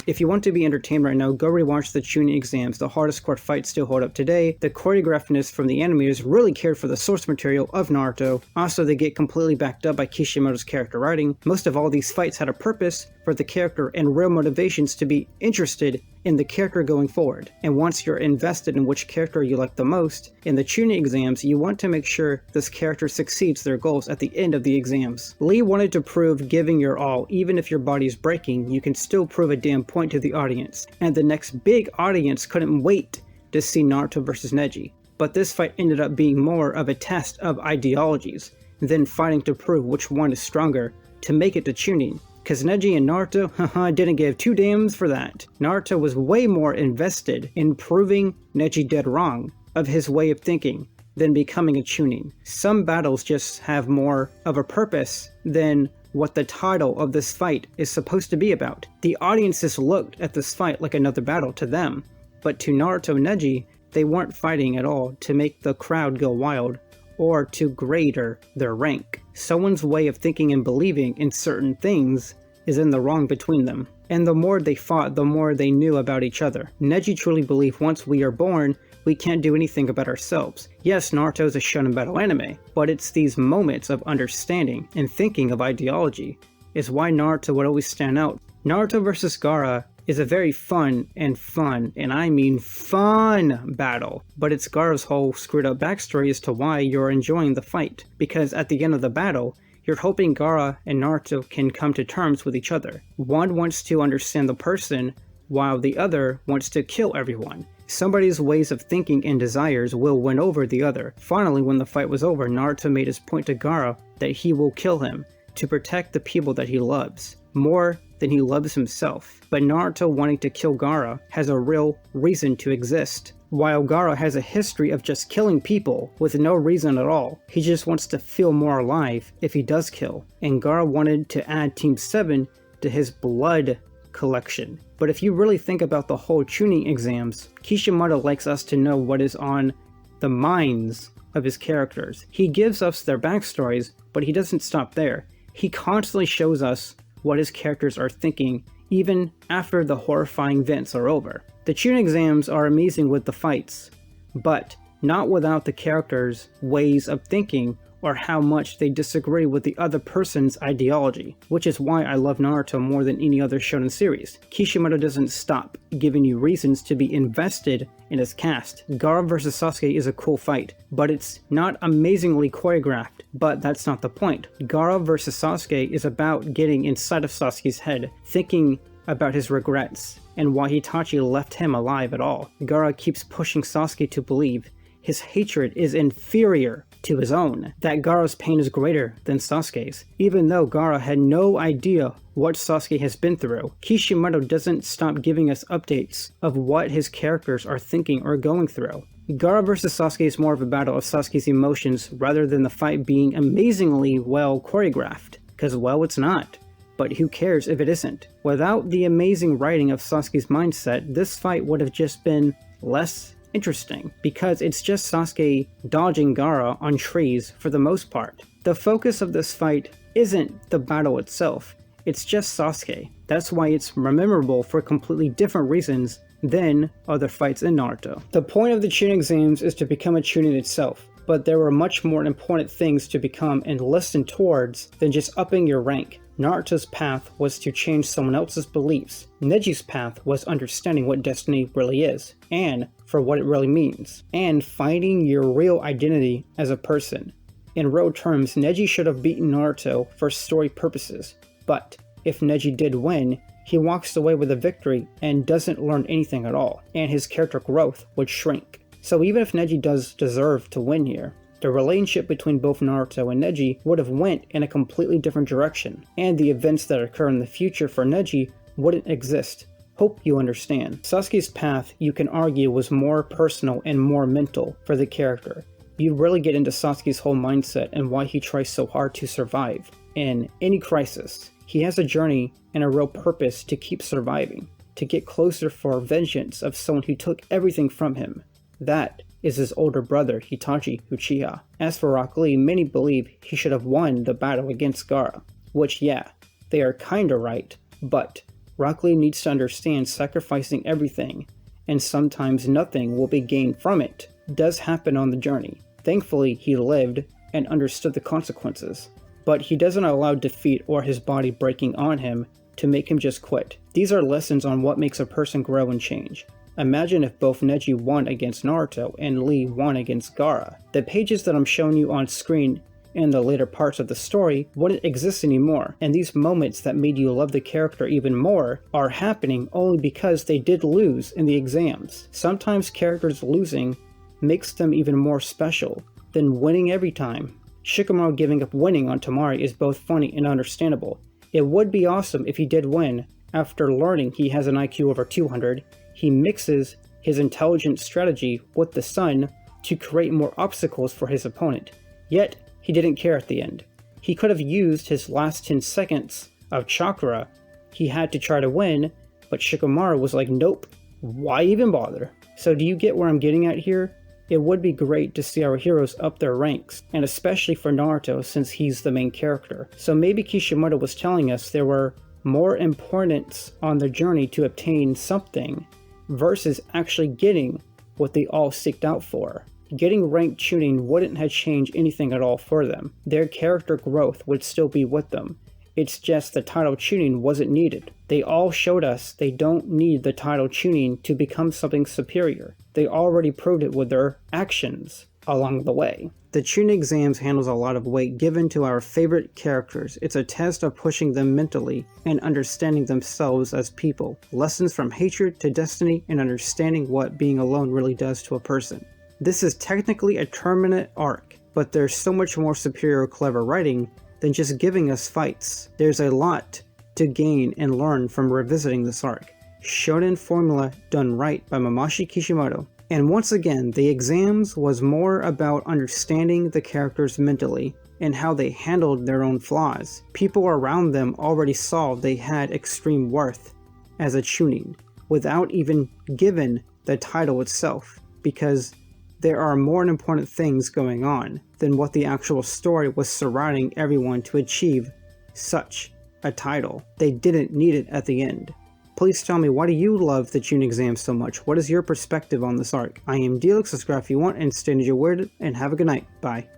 If you want to be entertained right now, go rewatch the Chūnin exams. The hardest core fights still hold up today. The choreographedness from the animators really cared for the source material of Naruto. Also, they get completely backed up by Kishimoto's character writing. Most of all, these fights had a purpose for the character and real motivations to be interested in the character going forward. And once you're invested in which character you like the most, in the Chūnin exams, you want to make sure this character succeeds their goals at the end of the exams. Lee wanted to prove giving your all, even if your body's breaking, you can still prove a damn point to the audience. And the next big audience couldn't wait to see Naruto versus Neji. But this fight ended up being more of a test of ideologies than fighting to prove which one is stronger to make it to Chūnin. Cause Neji and Naruto, didn't give two damns for that. Naruto was way more invested in proving Neji dead wrong of his way of thinking than becoming a Chūnin. Some battles just have more of a purpose than what the title of this fight is supposed to be about. The audiences looked at this fight like another battle to them, but to Naruto and Neji, they weren't fighting at all to make the crowd go wild or to greater their rank. Someone's way of thinking and believing in certain things is in the wrong between them. And the more they fought, the more they knew about each other. Neji truly believed once we are born, we can't do anything about ourselves. Yes, Naruto is a shonen battle anime, but it's these moments of understanding and thinking of ideology is why Naruto would always stand out. Naruto vs. Gaara is a very fun, and I mean fun battle, but it's Gaara's whole screwed up backstory as to why you're enjoying the fight, because at the end of the battle, you're hoping Gaara and Naruto can come to terms with each other. One wants to understand the person, while the other wants to kill everyone. Somebody's ways of thinking and desires will win over the other. Finally, when the fight was over, Naruto made his point to Gaara that he will kill him to protect the people that he loves, more than he loves himself. But Naruto wanting to kill Gaara has a real reason to exist. While Gaara has a history of just killing people with no reason at all, he just wants to feel more alive if he does kill. And Gaara wanted to add Team 7 to his blood collection. But if you really think about the whole Chūnin exams, Kishimoto likes us to know what is on the minds of his characters. He gives us their backstories, but he doesn't stop there. He constantly shows us what his characters are thinking, even after the horrifying events are over. The Chūnin exams are amazing with the fights, but not without the characters' ways of thinking or how much they disagree with the other person's ideology, which is why I love Naruto more than any other shonen series. Kishimoto doesn't stop giving you reasons to be invested in his cast. Gaara vs. Sasuke is a cool fight, but it's not amazingly choreographed, but that's not the point. Gaara vs. Sasuke is about getting inside of Sasuke's head, thinking about his regrets, and why Itachi left him alive at all. Gaara keeps pushing Sasuke to believe his hatred is inferior to his own, that Gaara's pain is greater than Sasuke's. Even though Gaara had no idea what Sasuke has been through, Kishimoto doesn't stop giving us updates of what his characters are thinking or going through. Gaara vs. Sasuke is more of a battle of Sasuke's emotions rather than the fight being amazingly well choreographed, because well, it's not. But who cares if it isn't? Without the amazing writing of Sasuke's mindset, this fight would have just been less interesting, because it's just Sasuke dodging Gaara on trees for the most part. The focus of this fight isn't the battle itself, it's just Sasuke. That's why it's memorable for completely different reasons than other fights in Naruto. The point of the Chūnin exams is to become a Chūnin itself, but there were much more important things to become and listen towards than just upping your rank. Naruto's path was to change someone else's beliefs. Neji's path was understanding what destiny really is, and for what it really means, and finding your real identity as a person. In real terms, Neji should have beaten Naruto for story purposes, but if Neji did win, he walks away with a victory and doesn't learn anything at all, and his character growth would shrink. So even if Neji does deserve to win here, the relationship between both Naruto and Neji would have went in a completely different direction, and the events that occur in the future for Neji wouldn't exist. Hope you understand. Sasuke's path, you can argue, was more personal and more mental for the character. You really get into Sasuke's whole mindset and why he tries so hard to survive in any crisis. He has a journey and a real purpose to keep surviving, to get closer for vengeance of someone who took everything from him. That is his older brother, Itachi Uchiha. As for Rock Lee, many believe he should have won the battle against Gaara, which yeah, they are kinda right, but Rock Lee needs to understand sacrificing everything, and sometimes nothing will be gained from it, does happen on the journey. Thankfully, he lived and understood the consequences, but he doesn't allow defeat or his body breaking on him to make him just quit. These are lessons on what makes a person grow and change. Imagine if both Neji won against Naruto and Lee won against Gaara. The pages that I'm showing you on screen in the later parts of the story wouldn't exist anymore, and these moments that made you love the character even more are happening only because they did lose in the exams. Sometimes characters losing makes them even more special than winning every time. Shikamaru giving up winning on Temari is both funny and understandable. It would be awesome if he did win. After learning he has an IQ over 200, he mixes his intelligent strategy with the sun to create more obstacles for his opponent. Yet, he didn't care at the end. He could have used his last 10 seconds of chakra. He had to try to win, but Shikamaru was like, nope, why even bother? So do you get where I'm getting at here? It would be great to see our heroes up their ranks, and especially for Naruto since he's the main character. So maybe Kishimoto was telling us there were more importance on the journey to obtain something versus actually getting what they all seeked out for. Getting ranked Chūnin wouldn't have changed anything at all for them. Their character growth would still be with them. It's just the title Chūnin wasn't needed. They all showed us they don't need the title Chūnin to become something superior. They already proved it with their actions along the way. The Chūnin exams handles a lot of weight given to our favorite characters. It's a test of pushing them mentally and understanding themselves as people. Lessons from hatred to destiny and understanding what being alone really does to a person. This is technically a tournament arc, but there's so much more superior clever writing than just giving us fights. There's a lot to gain and learn from revisiting this arc. Shonen formula done right by Mamashi Kishimoto. And once again, the exams was more about understanding the characters mentally and how they handled their own flaws. People around them already saw they had extreme worth as a Chūnin, without even given the title itself, because there are more important things going on than what the actual story was surrounding everyone to achieve such a title. They didn't need it at the end. Please tell me, why do you love the Chūnin exam so much? What is your perspective on this arc? I am Delix, subscribe if you want, and stay ninja weird, and have a good night. Bye.